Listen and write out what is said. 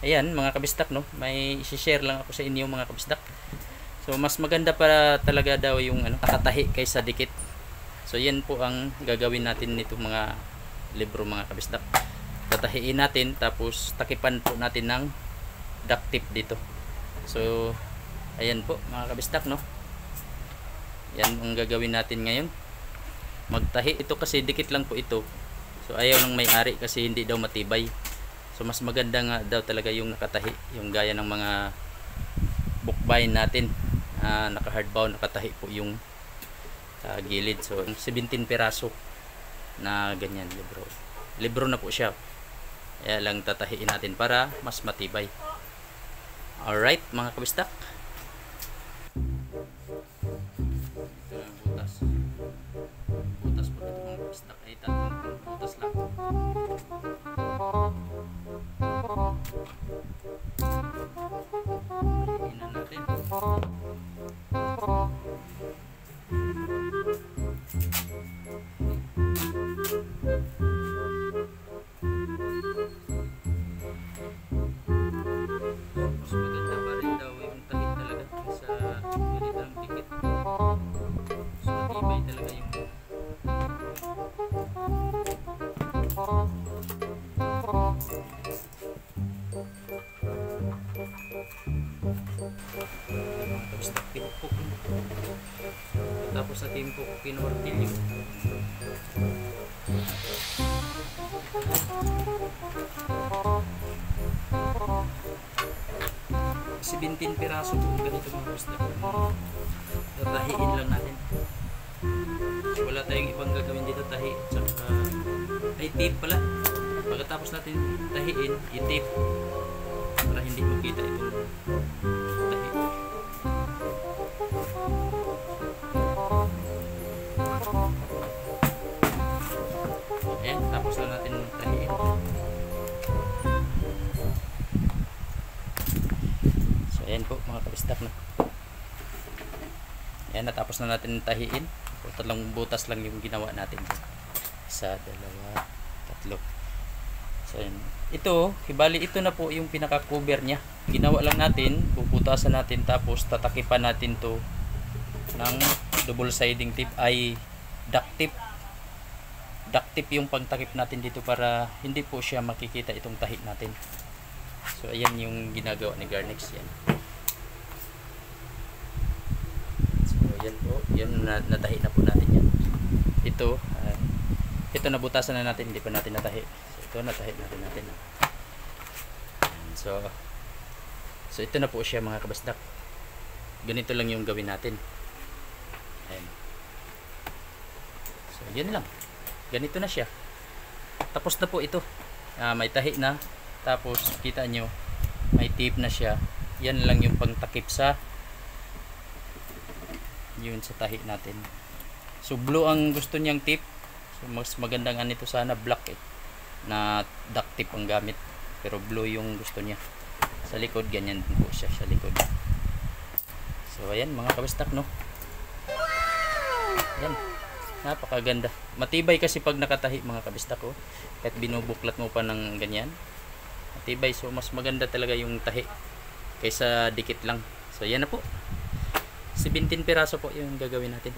Ayan mga kabistak, no, may i-share lang ako sa inyo mga kabistak. So mas maganda para talaga daw yung nakatahi kaysa dikit. So yan po ang gagawin natin nito mga libro mga kabistak. Tatahiin natin tapos takipan po natin ng duct tape dito. So ayan po mga kabistak, no, yan ang gagawin natin ngayon. Magtahi ito kasi dikit lang po ito. So ayaw ng may-ari kasi hindi daw matibay. So mas maganda nga daw talaga yung nakatahi, yung gaya ng mga bookbind natin, naka hardbound, nakatahi po yung gilid. So 17 piraso na ganyan libro na po siya. Kaya lang tatahiin natin para mas matibay. Alright mga kabistak, ito ang butas po dito mga kabistak ay tatlong butas lang. Inan natin. Mas maganda pa rin daw yung tahi talaga sa ganitang dikit. So matibay talaga yung tapos timpok. Tapos sa timpok kinortilyo. 17 piraso po ganito mga kabistak. Tatahiin lang natin. Wala tayong ibang gagawin dito, tahi. Tsaka ay tape pala. Pagkatapos natin tahiin, i-tape para hindi makita itong tahi. Ayan, tapos na natin tahiin. So ayan po mga kabistak na. Ayan, natapos na natin tahiin. So, tatlong butas lang yung ginawa natin. Isa, dalawa, tatlo. So ayan. Ito, hibali ito na po yung pinaka-cover niya. Ginawa lang natin, puputasan natin tapos tatakipan natin to ng double siding tape ay duct tape. Duct tape yung pagtakip natin dito para hindi po siya makikita itong tahi natin. So ayan yung ginagawa ni Garnex yan. So yan po, yan natahi na po natin yan. Ito, ito nabutasan na natin, hindi pa natin natahi. So ito natahi natin. So ito na po siya mga kabasdak. Ganito lang yung gawin natin. Ayan. So yan lang. Ganito na siya. Tapos na po ito. May tahi na. Tapos kita nyo may tape na siya. Yan lang yung pangtakip sa yun sa tahi natin. So blue ang gusto niyang tape. So mas maganda nga nito sana black na duct tape ang gamit. Pero blue yung gusto niya. Sa likod ganyan din po siya sa likod. So ayan mga kabistak, no. Yan. Napakaganda. Matibay kasi pag nakatahi mga kabistak ko. Kahit binubuklat mo pa ng ganyan. Matibay. So mas maganda talaga yung tahi kaysa dikit lang. So yan na po. 17 piraso po yung gagawin natin.